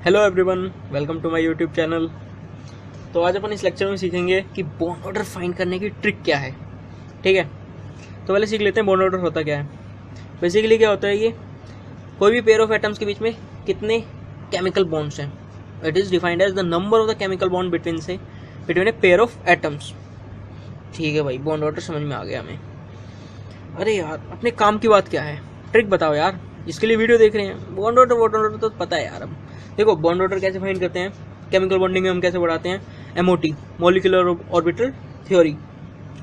Hello everyone, welcome to my YouTube channel. तो आज अपन इस लेक्चर में सीखेंगे कि बॉन्ड ऑर्डर फाइंड करने की ट्रिक क्या है। ठीक है, तो पहले सीख लेते हैं बॉन्ड ऑर्डर होता क्या है। बेसिकली क्या होता है, ये कोई भी पेयर ऑफ एटम्स के बीच में कितने केमिकल बॉन्ड्स हैं। It is defined as the number of the chemical bond between a pair of atoms. ठीक है भाई, बॉन्ड ऑर्डर समझ में आ गया हमें। अरे यार, अपने काम की बात क्या है, ट्रिक बताओ यार, इसके लिए वीडियो देख रहे हैं। बॉन्ड ऑर्डर तो पता है यार। अब देखो बॉन्ड ऑर्डर कैसे फाइंड करते हैं, केमिकल बॉन्डिंग में हम कैसे बढ़ाते हैं, एमओटी मॉलिक्यूलर ऑर्बिटल थ्योरी।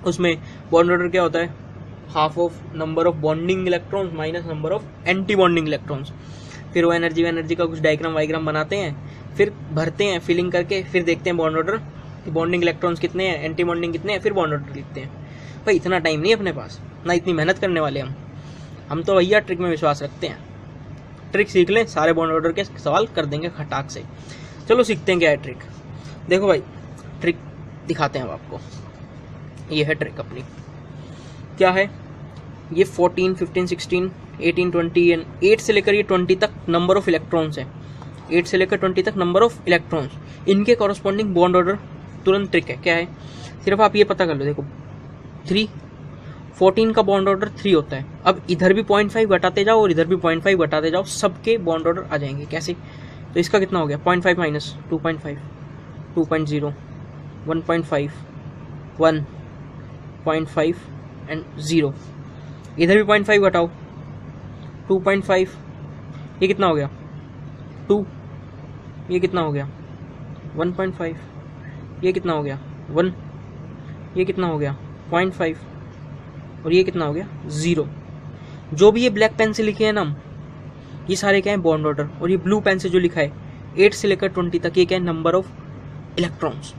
उसमें बॉन्ड ऑर्डर क्या होता है, half of number of bonding electrons minus number of anti bonding electrons. फिर वो एनर्जी का कुछ डायग्राम वाइग्राम बनाते हैं, फिर भरते हैं फिलिंग करके, फिर देखते हैं बॉन्ड ऑर्डर कि बॉन्डिंग इलेक्ट्रॉन्स कितने हैं, एंटी बॉन्डिंग कितने हैं, फिर बॉन्ड ऑर्डर लिखते हैं। भाई इतना टाइम नहीं है अपने पास, ना इतनी मेहनत करने वाले हम तो भैया ट्रिक में विश्वास रखते हैं। ट्रिक सीख लें, सारे बॉन्ड ऑर्डर के सवाल कर देंगे खटाक से। चलो सीखते हैं क्या है ट्रिक। देखो भाई, ट्रिक दिखाते हैं हम आपको। ये है ट्रिक अपनी, क्या है ये 14, 15, 16, 18, 20 एंड 8 से लेकर ये 20 तक नंबर ऑफ इलेक्ट्रॉन्स है। 8 से लेकर 20 तक नंबर ऑफ इलेक्ट्रॉन्स, इनके कॉरस्पॉन्डिंग बॉन्ड ऑर्डर तुरंत ट्रिक है। क्या है, सिर्फ आप ये पता कर लो। देखो 14 का बॉन्ड ऑर्डर 3 होता है। अब इधर भी 0.5 घटाते जाओ और इधर भी 0.5 घटाते जाओ, सबके बॉन्ड ऑर्डर आ जाएंगे। कैसे, तो इसका कितना हो गया 0.5 माइनस 2.5, 2.0, 1.5, 1.5 एंड 0। इधर भी 0.5 घटाओ, 2.5, ये कितना हो गया 2, ये कितना हो गया 1.5, ये कितना हो गया 1, ये कितना हो गया 0.5 और ये कितना हो गया 0। जो भी ये ब्लैक पेन से लिखे हैं ना हम, ये सारे क्या है बॉन्ड ऑर्डर। और ये ब्लू पेन से जो लिखा है 8 से लेकर 20 तक, ये क्या है नंबर ऑफ इलेक्ट्रॉन्स।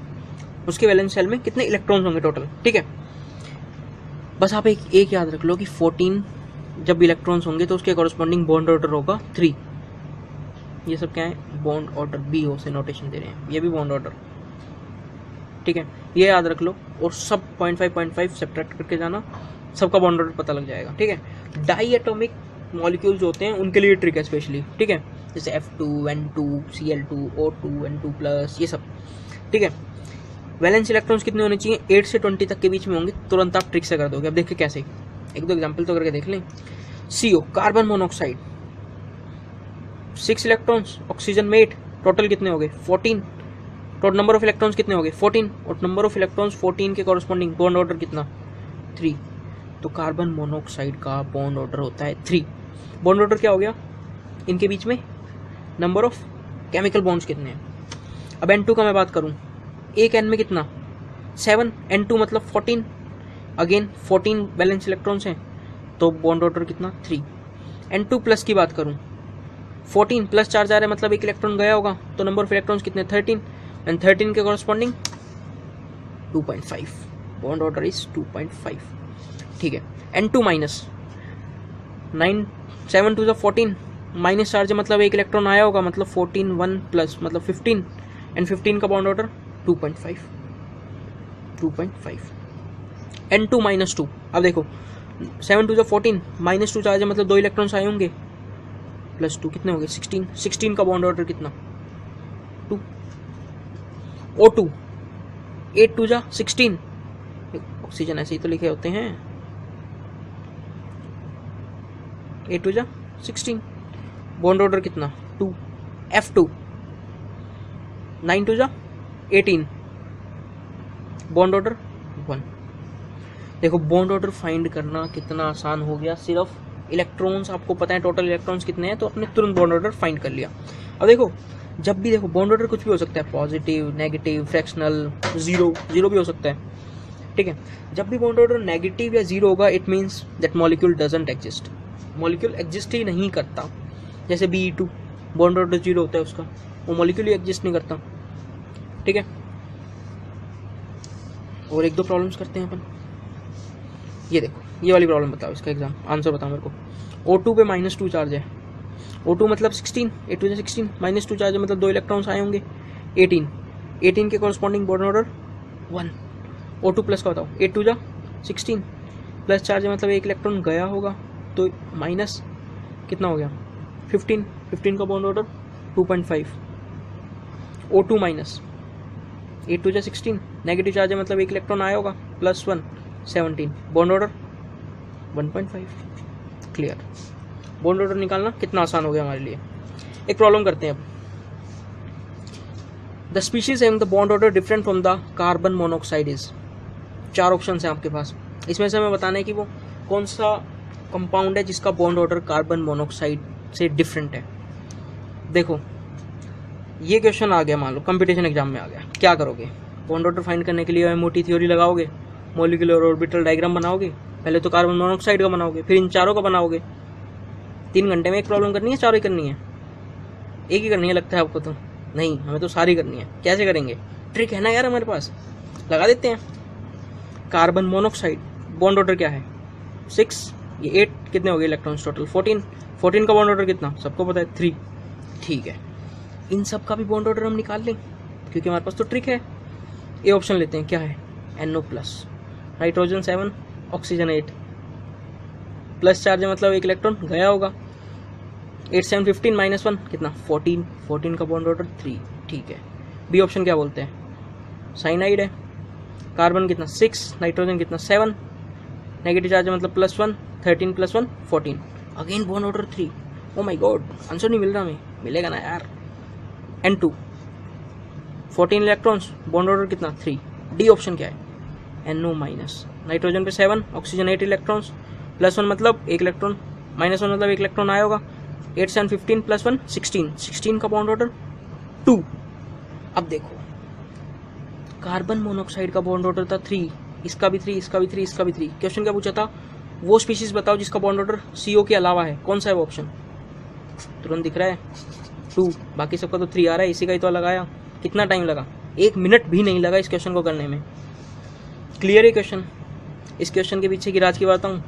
उसके वैलेंस शेल में कितने इलेक्ट्रॉन्स होंगे टोटल। ठीक है, बस आप एक याद रख लो कि 14 जब इलेक्ट्रॉन्स होंगे तो उसके कॉरस्पॉन्डिंग बॉन्ड ऑर्डर होगा 3। ये सब क्या है बॉन्ड ऑर्डर, BO से नोटेशन दे रहे हैं, ये भी बॉन्ड ऑर्डर। ठीक है, ये याद रख लो और सब 0.5 सब्ट्रैक्ट करके जाना, सबका बॉन्ड ऑर्डर पता लग जाएगा। ठीक है, डाई एटॉमिक मॉलिक्यूल्स होते हैं उनके लिए ट्रिक है स्पेशली। ठीक है, जैसे F2, N2, Cl2, O2, N2+, ये सब। ठीक है, वैलेंस इलेक्ट्रॉन्स कितने होने चाहिए, 8 से 20 तक के बीच में होंगे। तुरंत आप ट्रिक से कर दोगे। अब देखिए कैसे, एक दो एग्जाम्पल तो करके देख लें। CO carbon monoxide 6 electrons, oxygen में 8, टोटल कितने हो गए 14। टोटल नंबर ऑफ इलेक्ट्रॉन्स कितने हो गए 14, और नंबर ऑफ इलेक्ट्रॉन्स 14 के कॉरस्पॉन्डिंग बॉन्ड ऑर्डर कितना 3। तो कार्बन मोनोऑक्साइड का बॉन्ड ऑर्डर होता है 3। बॉन्ड ऑर्डर क्या हो गया, इनके बीच में नंबर ऑफ केमिकल बॉन्ड्स कितने हैं। अब N2 का मैं बात करूं, एक N में कितना 7, N2 मतलब 14, अगेन 14 बैलेंस इलेक्ट्रॉन्स हैं, तो बॉन्ड ऑर्डर कितना 3। N2 प्लस की बात करूं, 14 प्लस चार्ज आ रहा है मतलब एक इलेक्ट्रॉन गया होगा, तो नंबर ऑफ इलेक्ट्रॉन्स कितने 13, एंड 13 के कॉरस्पॉन्डिंग 2.5, बॉन्ड ऑर्डर इज 2.5। ठीक है, N2 माइनस 9, 7 2 14, माइनस चार्ज मतलब एक इलेक्ट्रॉन आया होगा, मतलब 14, 1 प्लस मतलब 15, एंड 15 का बॉन्ड ऑर्डर 2.5, 2.5। N2 माइनस 2, अब देखो 7 2 14, माइनस 2 चार्ज है मतलब 2 इलेक्ट्रॉन्स आए होंगे, प्लस 2 कितने हो गए 16, 16 का बॉन्ड ऑर्डर कितना 2। O2 8 2 16, ऑक्सीजन ऐसे ही तो लिखे होते हैं, 8 2 16, बॉन्ड ऑर्डर कितना 2। F2 9 2 18, bond order 1। देखो बॉन्ड ऑर्डर फाइंड करना कितना आसान हो गया, सिर्फ इलेक्ट्रॉन्स आपको पता है टोटल इलेक्ट्रॉन्स कितने हैं, तो आपने तुरंत बॉन्ड ऑर्डर फाइंड कर लिया। अब देखो जब भी देखो बॉन्ड ऑर्डर कुछ भी हो सकता है, पॉजिटिव, नेगेटिव, फ्रैक्शनल, जीरो भी हो सकता है। ठीक है, जब भी बॉन्ड ऑर्डर नेगेटिव या 0 होगा, it means that molecule doesn't exist, molecule exist ही नहीं करता। जैसे Be2 बॉन्ड ऑर्डर 0 होता है उसका, वो मॉलिक्यूल ही एग्जिस्ट नहीं करता। ठीक है, और एक दो प्रॉब्लम्स करते हैं अपन। ये देखो, ये वाली प्रॉब्लम बताओ, इसका एग्जाम आंसर बताओ मेरे को। O2 पे -2 चार्ज है, O2 मतलब 16, 8 2 16, -2 चार्ज है मतलब 2 इलेक्ट्रॉन्स आए होंगे 18, 18 के corresponding bond order 1। O2 plus का बताओ, 8 2 16, प्लस चार्ज है मतलब एक इलेक्ट्रॉन गया होगा, तो माइनस कितना हो गया 15, 15 का बॉन्ड ऑर्डर 2.5, O2 माइनस, 8 2 जा 16, नेगेटिव चार्ज है मतलब एक इलेक्ट्रॉन आया होगा, +1 17, bond order 1.5। Clear. Bond order निकालना कितना आसान हो गया हमारे लिए। एक प्रॉब्लम करते हैं अब। The species having the bond order different from the carbon monoxide is. 4 option है आपके पास, इसमें से हमें बताना है कि वो कौन सा कंपाउंड है जिसका बॉन्ड ऑर्डर कार्बन मोनोऑक्साइड से डिफरेंट है। देखो ये क्वेश्चन आ गया, मान लो कंपटीशन एग्जाम में आ गया, क्या करोगे? बॉन्ड ऑर्डर फाइंड करने के लिए मोटी थ्योरी लगाओगे, मॉलिक्यूलर ऑर्बिटल डायग्राम बनाओगे, पहले तो कार्बन मोनोऑक्साइड का बनाओगे, फिर इन चारों का बनाओगे। 3 घंटे में एक प्रॉब्लम करनी है, चारों ही करनी है? एक ही करनी है लगता है आपको तो? नहीं, हमें तो सारी करनी है। कैसे करेंगे? ट्रिक है ना यार हमारे पास, लगा देते हैं। कार्बन मोनोऑक्साइड बॉन्ड ऑर्डर क्या है? 6, ये 8, कितने हो गए इलेक्ट्रॉन्स टोटल? 14 का बॉन्ड ऑर्डर कितना सबको पता है? 3। ठीक है, इन सब का भी बॉन्ड ऑर्डर हम निकाल लें क्योंकि हमारे पास तो ट्रिक है। ए ऑप्शन लेते हैं, क्या है? NO+, nitrogen 7, oxygen 8, plus charge है मतलब एक इलेक्ट्रॉन गया होगा। 8 7 15 -1 कितना? 14 का बॉन्ड ऑर्डर 3। ठीक है, बी ऑप्शन क्या बोलते हैं? साइनाइड है, कार्बन कितना? 6, नाइट्रोजन कितना? 7, नेगेटिव चार्ज है मतलब +1, 13 + 1 14, again bond order 3। Oh my God, answer नहीं मिल रहा हमें, मिलेगा ना यार। N2 14 इलेक्ट्रॉन्स, बॉन्ड ऑर्डर कितना? 3। डी ऑप्शन क्या है? NO-, नाइट्रोजन पे 7, ऑक्सीजन 8 इलेक्ट्रॉन्स, +1 मतलब एक इलेक्ट्रॉन, -1 मतलब एक इलेक्ट्रॉन आया होगा। 8 7 15 + 1 16 का बॉन्ड ऑर्डर 2। अब देखो कार्बन मोनोऑक्साइड का बॉन्ड ऑर्डर था 3, इसका भी 3, इसका भी 3, इसका भी 3। क्वेश्चन क्या पूछा था? वो स्पीशीज बताओ जिसका बॉन्ड ऑर्डर CO के अलावा है। कौन सा है वो ऑप्शन? तुरंत दिख रहा है 2, बाकी सबका तो 3 आ रहा है, इसी का ही तो लगाया। कितना टाइम लगा? 1 मिनट भी नहीं लगा इस क्वेश्चन को करने में। क्लियर है क्वेश्चन? इस क्वेश्चन के पीछे की राज की बताऊं?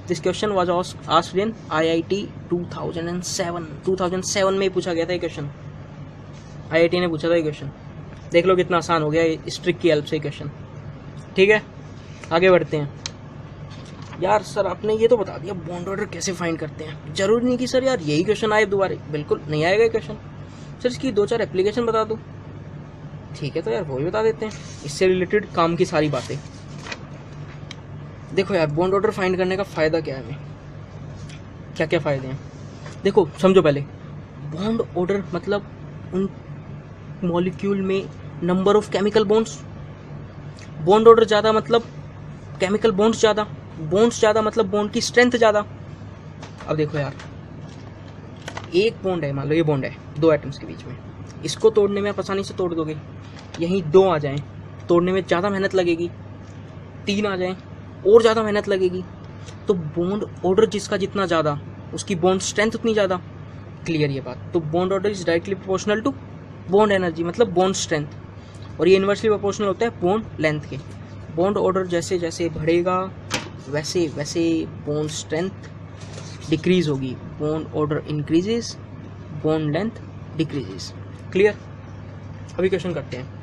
This question was asked in IIT 2007 में ही पूछा गया था ये क्वेश्चन। IIT ने पूछा था ये क्वेश्चन। देख लो कितना आसान हो गया इस ट्रिक की हेल्प से क्वेश्चन। ठीक है, आगे बढ़ते हैं। यार सर आपने ये तो बता दिया बॉन्ड ऑर्डर कैसे फाइंड करते हैं, जरूरी नहीं कि सर यार यही क्वेश्चन आए दोबारा, बिल्कुल नहीं आएगा ये क्वेश्चन। सर इसकी 2-4 एप्लीकेशन बता दो। ठीक है, तो यार वो भी बता देते हैं, इससे रिलेटेड काम की सारी बातें। देखो यार बॉन्ड ऑर्डर फाइंड करने का फ़ायदा क्या है हमें, क्या क्या फ़ायदे हैं देखो समझो। पहले बॉन्ड ऑर्डर मतलब उन मॉलिक्यूल में number of chemical bonds. Bond order ज़्यादा मतलब केमिकल बॉन्ड्स ज़्यादा, बॉन्ड्स ज़्यादा मतलब बॉन्ड की स्ट्रेंथ ज़्यादा। अब देखो यार एक बॉन्ड है, मान लो ये बॉन्ड है 2 एटम्स के बीच में, इसको तोड़ने में आप आसानी से तोड़ दोगे। यहीं 2 आ जाएं, तोड़ने में ज़्यादा मेहनत लगेगी। 3 आ जाएं और ज़्यादा मेहनत लगेगी। तो बॉन्ड ऑर्डर जिसका जितना ज़्यादा उसकी बॉन्ड स्ट्रेंथ उतनी ज़्यादा। क्लियर ये बात? तो bond order is directly proportional to bond energy मतलब बॉन्ड स्ट्रेंथ, और ये इन्वर्सली प्रोपोर्शनल होता है बॉन्ड लेंथ के। बॉन्ड ऑर्डर जैसे जैसे बढ़ेगा वैसे वैसे बॉन्ड स्ट्रेंथ डिक्रीज होगी, bond order increases, bond length decreases. Clear? अभी क्वेश्चन करते हैं।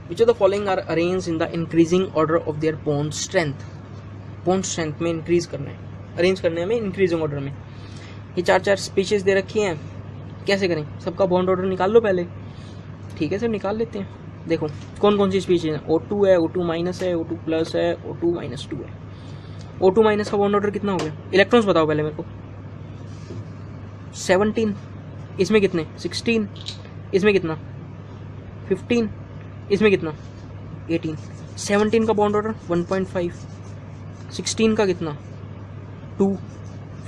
Which of the following are arranged in the increasing order of their bond strength? Bond strength में इंक्रीज करना है, अरेंज करने हमें इंक्रीजिंग ऑर्डर में। ये 4 स्पीशीज दे रखी हैं, कैसे करें? सबका बॉन्ड ऑर्डर निकाल लो पहले। ठीक है सर, निकाल लेते हैं। देखो कौन कौन सी स्पीशीज है? O2 है, O2 माइनस है, O2 प्लस है, O2 माइनस 2 है। O2 माइनस का बॉन्ड ऑर्डर कितना हो गया? इलेक्ट्रॉन्स बताओ पहले मेरे को। 17, इसमें कितने? 16, इसमें कितना? 15, इसमें कितना? 18। 17 का बॉन्ड ऑर्डर 1.5, 16 का कितना? 2,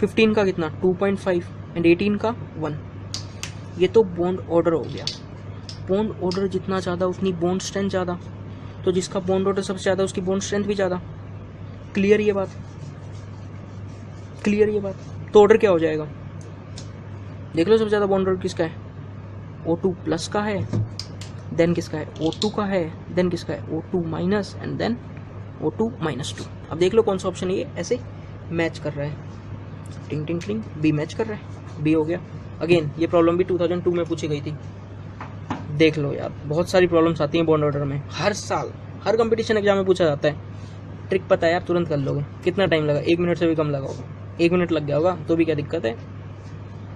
15 का कितना? 2.5 एंड 18 का 1। ये तो बॉन्ड ऑर्डर हो गया। बॉन्ड ऑर्डर जितना ज़्यादा उतनी बॉन्ड स्ट्रेंथ ज़्यादा, तो जिसका बॉन्ड ऑर्डर सबसे ज़्यादा उसकी बॉन्ड स्ट्रेंथ भी ज़्यादा। क्लियर ये बात? क्लियर ये बात? तो ऑर्डर क्या हो जाएगा? देख लो सबसे ज़्यादा बॉन्ड ऑर्डर किसका है? O2 प्लस का है, देन किसका है? O2 का है, देन किसका है? O2 minus and then O2 minus 2। अब देख लो कौन सा ऑप्शन ये ऐसे मैच कर रहा है। टिंग टिंग टिंग, बी मैच कर रहा है, बी हो गया। अगेन ये प्रॉब्लम भी 2002 में पूछी गई थी। देख लो यार बहुत सारी प्रॉब्लम्स आती हैं बॉन्ड ऑर्डर में, हर साल हर कंपटीशन एग्जाम में पूछा जाता है। ट्रिक पता है यार, तुरंत कर लोगे। कितना टाइम लगा? 1 मिनट से भी कम लगा होगा। 1 मिनट लग गया होगा तो भी क्या दिक्कत है।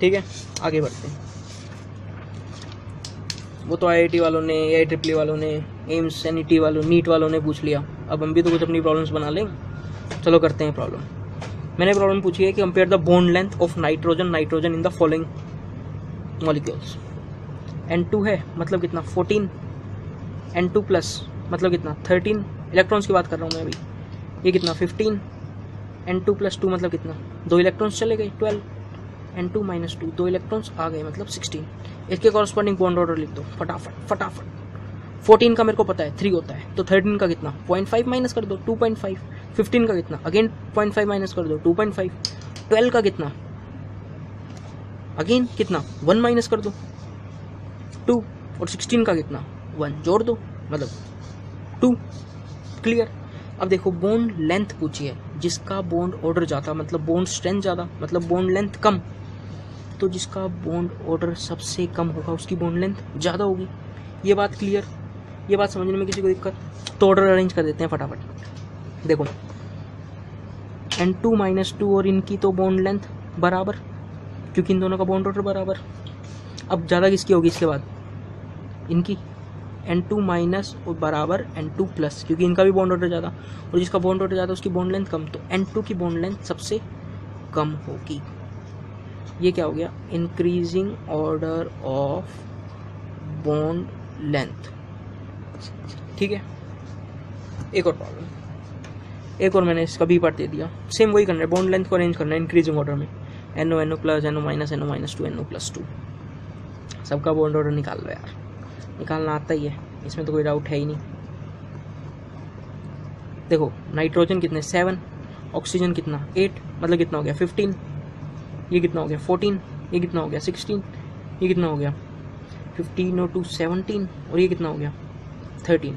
ठीक है, आगे बढ़ते हैं। वो तो IIT वालों ने, IEEE वालों ने, एम्स NET वालों, नीट वालों ने पूछ लिया। अब हम भी तो कुछ अपनी प्रॉब्लम्स बना लेंगे। चलो करते हैं प्रॉब्लम। मैंने प्रॉब्लम पूछी है कि compare the bond length of nitrogen in the following molecules. N2 है मतलब कितना 14, N2 प्लस मतलब कितना 13, इलेक्ट्रॉन्स की बात कर रहा हूँ मैं अभी। ये कितना 15, N2 प्लस 2 मतलब कितना 2 इलेक्ट्रॉन्स चले गए 12, N2 माइनस 2 2 इलेक्ट्रॉन्स आ गए मतलब 16। इसके कॉरस्पॉन्डिंग बॉन्ड ऑर्डर लिख दो फटाफट। 14 का मेरे को पता है 3 होता है, तो 13 का कितना 0.5 माइनस कर दो 2.5, 15 का कितना अगेन 0.5 माइनस कर दो 2.5, 12 का कितना अगेन कितना 1 माइनस कर दो 2, और 16 का कितना 1 जोड़ दो मतलब 2। क्लियर। अब देखो बॉन्ड लेंथ पूछी है, जिसका बॉन्ड ऑर्डर ज़्यादा मतलब बॉन्ड स्ट्रेंथ ज़्यादा मतलब बॉन्ड लेंथ कम, तो जिसका बॉन्ड ऑर्डर सबसे कम होगा उसकी बॉन्ड लेंथ ज़्यादा होगी। ये बात क्लियर, ये बात समझने में किसी को दिक्कत? तो ऑर्डर अरेंज कर देते हैं फटाफट। देखो N2 माइनस 2 और इनकी तो बॉन्ड लेंथ बराबर, क्योंकि इन दोनों का बॉन्ड ऑर्डर बराबर। अब ज़्यादा किसकी होगी इसके बाद? इनकी। N2 माइनस और बराबर N2 प्लस, क्योंकि इनका भी बॉन्ड ऑर्डर ज़्यादा, और जिसका बॉन्ड ऑर्डर ज़्यादा उसकी बॉन्ड लेंथ कम, तो N2 की बॉन्ड लेंथ सबसे कम होगी। ये क्या हो गया? Increasing order of bond length. ठीक है। एक और प्रॉब्लम, एक और मैंने इसका बी पार्ट दे दिया। सेम वही करना है, बॉन्ड लेंथ को अरेंज करना है इंक्रीजिंग ऑर्डर में। NO plus NO minus 2 NO plus 2, सबका बॉन्ड ऑर्डर निकाल लो यार, निकालना आता ही है, इसमें तो कोई डाउट है ही नहीं। देखो नाइट्रोजन कितने 7, ऑक्सीजन कितना 8, मतलब कितना हो गया 15, ये कितना हो गया 14, ये कितना हो गया 16, ये कितना हो गया 15 और 2 17, और ये कितना हो गया 13।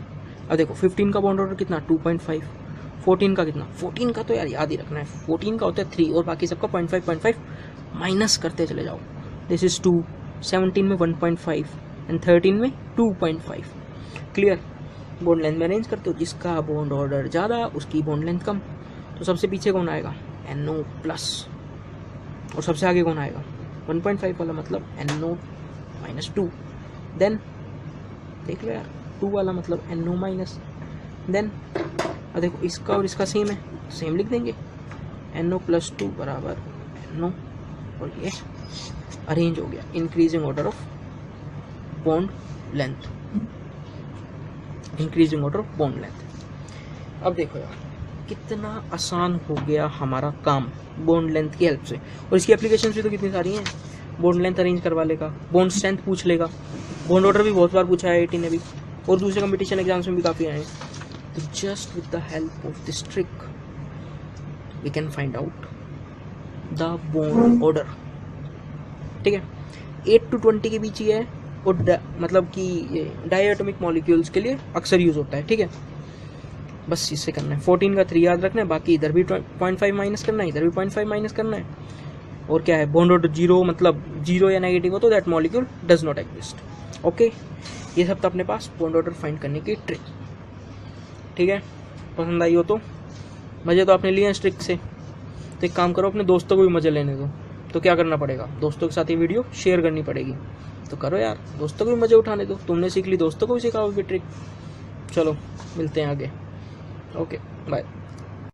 अब देखो 15 का बॉन्ड ऑर्डर कितना 2.5, 14 का कितना, 14 का तो यार याद ही रखना है, 14 का होता है 3, और बाकी सबका 0.5 माइनस करते चले जाओ। दिस इज 2, 17 में 1.5 एंड 13 में 2.5। क्लियर। बॉन्ड लेंथ में अरेंज करते हो, जिसका बॉन्ड ऑर्डर ज़्यादा उसकी बॉन्ड लेंथ कम, तो सबसे पीछे कौन आएगा NO प्लस, और सबसे आगे कौन आएगा 1.5 वाला मतलब NO माइनस 2। देन देख लो यार 2 वाला मतलब NO माइनस, देन देखो इसका और इसका सेम है, सेम लिख देंगे NO प्लस 2 बराबर NO, और ये अरेंज हो गया increasing order of bond length, increasing order of bond length. अब देखो यार कितना आसान हो गया हमारा काम बॉन्ड लेंथ की हेल्प से, और इसकी एप्लीकेशंस भी तो कितनी सारी हैं। बॉन्ड लेंथ अरेंज करवा लेगा, बॉन्ड स्ट्रेंथ पूछ लेगा, बॉन्ड ऑर्डर भी बहुत बार पूछा है IIT ने भी, और दूसरे कंपटीशन एग्जाम्स में भी काफ़ी आए हैं। तो just with the help of this trick we can find out the bond order. ठीक है। 8 to 20 के बीच ही है, और मतलब कि ये डायटोमिक मॉलिक्यूल्स के लिए अक्सर यूज होता है। ठीक है, बस इससे करना है। 14 का 3 याद रखना है, बाकी इधर भी 0.5 माइनस करना है, इधर भी 0.5 माइनस करना है। और क्या है, बॉन्ड ऑर्डर 0 मतलब 0 या नेगेटिव हो तो that molecule does not exist. Okay, ये सब तो अपने पास बॉन्ड ऑर्डर फाइंड करने की ट्रिक। ठीक है, पसंद आई हो तो, मज़े तो आपने लिए हैं ट्रिक से, तो एक काम करो अपने दोस्तों को भी मज़े लेने दो। तो क्या करना पड़ेगा, दोस्तों के साथ ये वीडियो शेयर करनी पड़ेगी। तो करो यार, दोस्तों को भी मज़े उठाने दो, तुमने सीख ली दोस्तों को भी सिखाओगे ट्रिक। चलो मिलते हैं आगे। Okay bye.